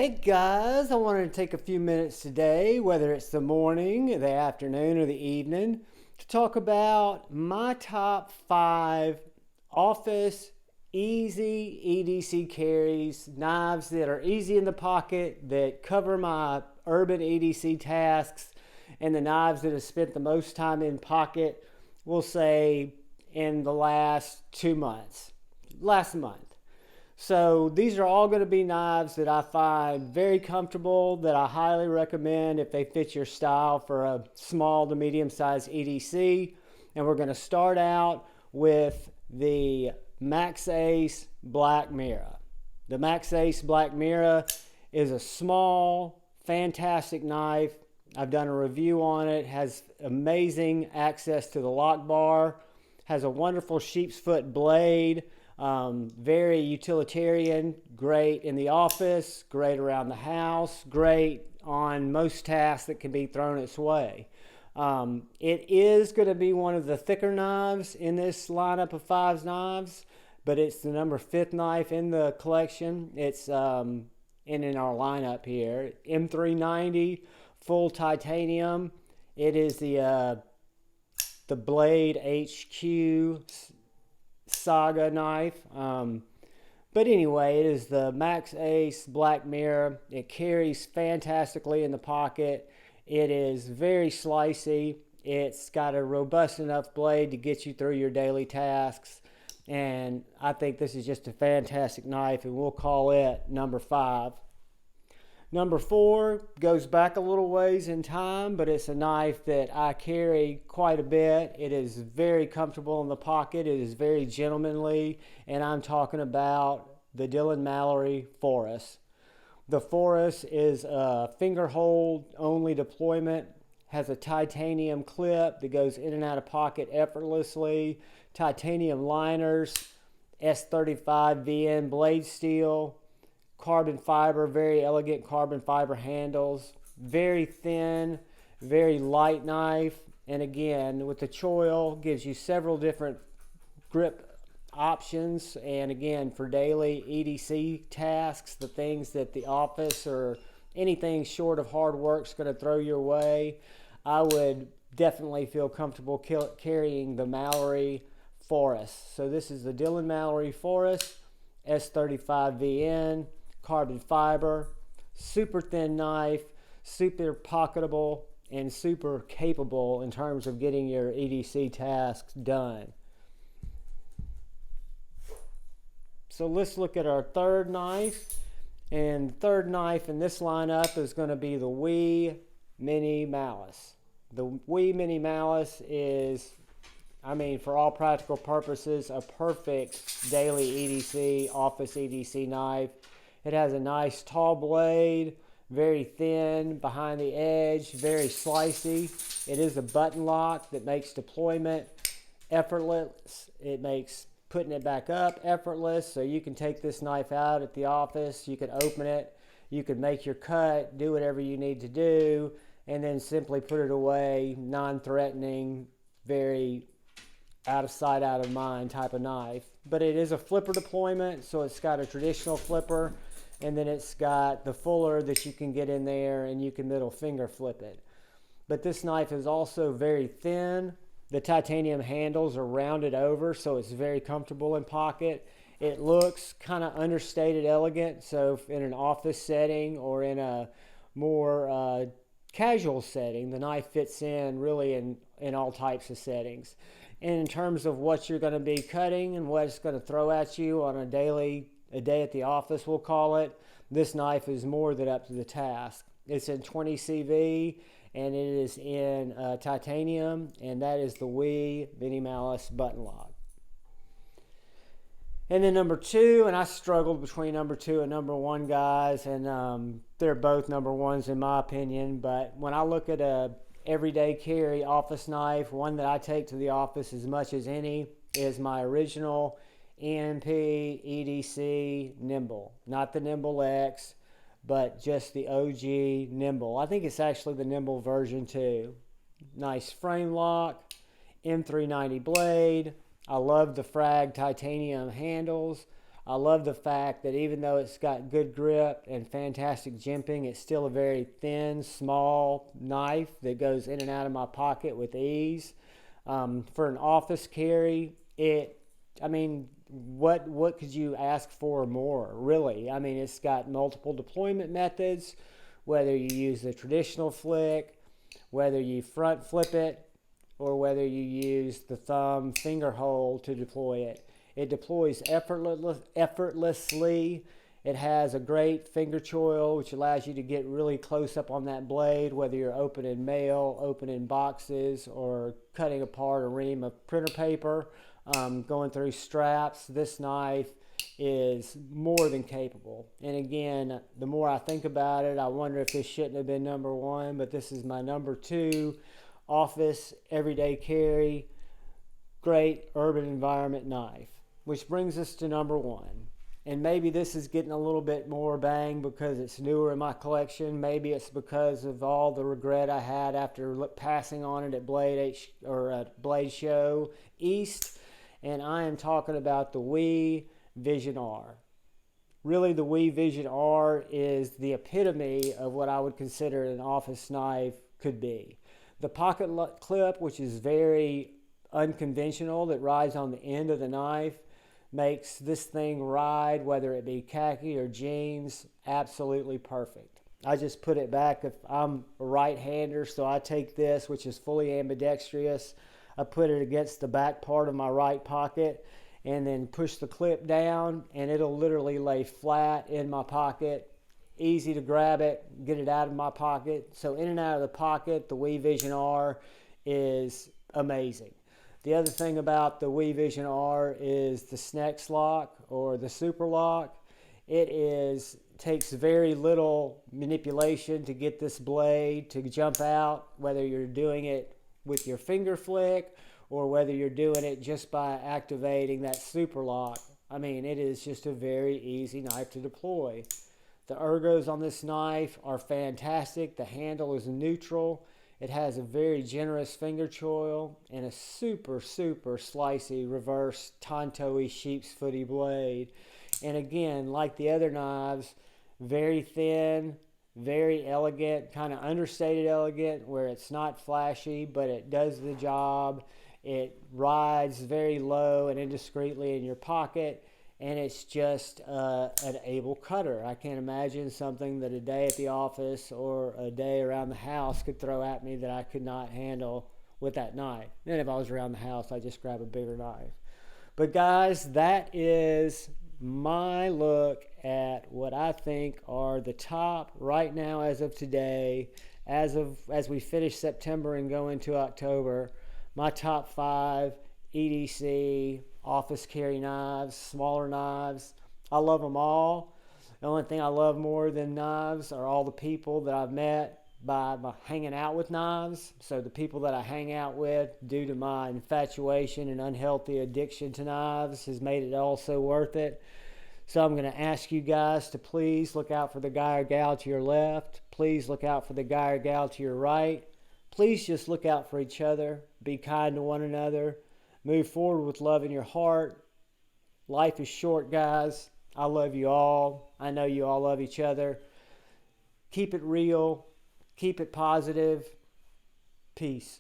Hey guys, I wanted to take a few minutes today, whether it's the morning, the afternoon, or the evening, to talk about my top 5 office easy EDC carries, knives that are easy in the pocket, that cover my urban EDC tasks, and the knives that have spent the most time in pocket, we'll say in the last 2 months, last month. So these are all going to be knives that I find very comfortable, that I highly recommend if they fit your style for a small to medium sized EDC. And we're going to start out with the Maxace Black Mirror. The Maxace Black Mirror is a small, fantastic knife. I've done a review on it. Has amazing access to the lock bar. Has a wonderful sheep's foot blade. Very utilitarian, great in the office, great around the house, great on most tasks that can be thrown its way. It is going to be one of the thicker knives in this lineup of 5 knives, but it's the number 5th knife in the collection. It's in our lineup here. M390, full titanium. It is the Blade HQ Saga knife, but anyway, it is the Maxace Black Mirror. It carries fantastically in the pocket. It is very slicey. It's got a robust enough blade to get you through your daily tasks, and I think this is just a fantastic knife, and we'll call it number 5. Number 4 goes back a little ways in time, but it's a knife that I carry quite a bit. It is very comfortable in the pocket. It is very gentlemanly, and I'm talking about the Mallory Phorus. The Phorus is a finger hold only deployment, has a titanium clip that goes in and out of pocket effortlessly, titanium liners, S35 VN blade steel, carbon fiber, very elegant carbon fiber handles, very thin, very light knife, and again with the choil gives you several different grip options, and again for daily EDC tasks, the things that the office or anything short of hard work is going to throw your way, I would definitely feel comfortable carrying the Mallery Phorus. So this is the Mallory Phorus, S35 VN, carbon fiber, super thin knife, super pocketable, and super capable in terms of getting your EDC tasks done. So let's look at our third knife. And the third knife in this lineup is going to be the Wii Mini Malice. The Wii Mini Malice is, for all practical purposes, a perfect daily EDC, office EDC knife. It has a nice tall blade, very thin behind the edge, very slicey. It is a button lock that makes deployment effortless. It makes putting it back up effortless, so you can take this knife out at the office, you can open it, you can make your cut, do whatever you need to do, and then simply put it away, non-threatening, very out of sight, out of mind type of knife. But it is a flipper deployment, so it's got a traditional flipper, and then it's got the fuller that you can get in there and you can middle finger flip it. But this knife is also very thin. The titanium handles are rounded over, so it's very comfortable in pocket. It looks kind of understated elegant, so in an office setting or in a more casual setting, the knife fits in really in all types of settings. And in terms of what you're going to be cutting and what it's going to throw at you on a day at the office, we'll call it, this knife is more than up to the task. It's in 20 CV, and it is in titanium, and that is the Wii Mini Malice button lock. And then number 2, and I struggled between number 2 and number 1, guys, and they're both number 1s in my opinion, but when I look at a everyday carry office knife, one that I take to the office as much as any is my original EMP EDC Nimble. Not the Nimble X, but just the OG Nimble. I think it's actually the Nimble version 2. Nice frame lock, M390 blade. I love the frag titanium handles. I love the fact that even though it's got good grip and fantastic jimping, it's still a very thin, small knife that goes in and out of my pocket with ease. For an office carry, what could you ask for more, really? I mean, it's got multiple deployment methods, whether you use the traditional flick, whether you front flip it, or whether you use the thumb finger hold to deploy it. It deploys effortlessly. It has a great finger choil, which allows you to get really close up on that blade, whether you're opening mail, opening boxes, or cutting apart a ream of printer paper, going through straps. This knife is more than capable. And again, the more I think about it, I wonder if this shouldn't have been number one, but this is my number two office everyday carry, great urban environment knife. Which brings us to number one. And maybe this is getting a little bit more bang because it's newer in my collection. Maybe it's because of all the regret I had after passing on it at Blade Show East. And I am talking about the Wii Vision R. Really, the Wii Vision R is the epitome of what I would consider an office knife could be. The pocket clip, which is very unconventional, that rides on the end of the knife, makes this thing ride, whether it be khaki or jeans, absolutely perfect. I just put it back. If I'm a right-hander, so I take this, which is fully ambidextrous, I put it against the back part of my right pocket and then push the clip down, and it'll literally lay flat in my pocket. Easy to grab it, get it out of my pocket. So in and out of the pocket, the Wii Vision R is amazing. The other thing about the Wii Vision R is the Snex lock or the super lock. It takes very little manipulation to get this blade to jump out, whether you're doing it with your finger flick or whether you're doing it just by activating that super lock. I mean, it is just a very easy knife to deploy. The ergos on this knife are fantastic. The handle is neutral. It has a very generous finger choil and a super slicey reverse tanto-y sheep's footy blade. And again, like the other knives, very thin, very elegant, kind of understated elegant, where it's not flashy, but it does the job. It rides very low and indiscreetly in your pocket, and it's just an able cutter. I can't imagine something that a day at the office or a day around the house could throw at me that I could not handle with that knife. Then if I was around the house, I'd just grab a bigger knife. But guys, that is my look at what I think are the top right now as of today, as we finish September and go into October, my top 5 EDC office carry knives, smaller knives. I love them all. The only thing I love more than knives are all the people that I've met by hanging out with knives. So the people that I hang out with, due to my infatuation and unhealthy addiction to knives, has made it all so worth it. So I'm going to ask you guys to please look out for the guy or gal to your left. Please look out for the guy or gal to your right. Please just look out for each other. Be kind to one another. Move forward with love in your heart. Life is short, guys. I love you all. I know you all love each other. Keep it real. Keep it positive. Peace.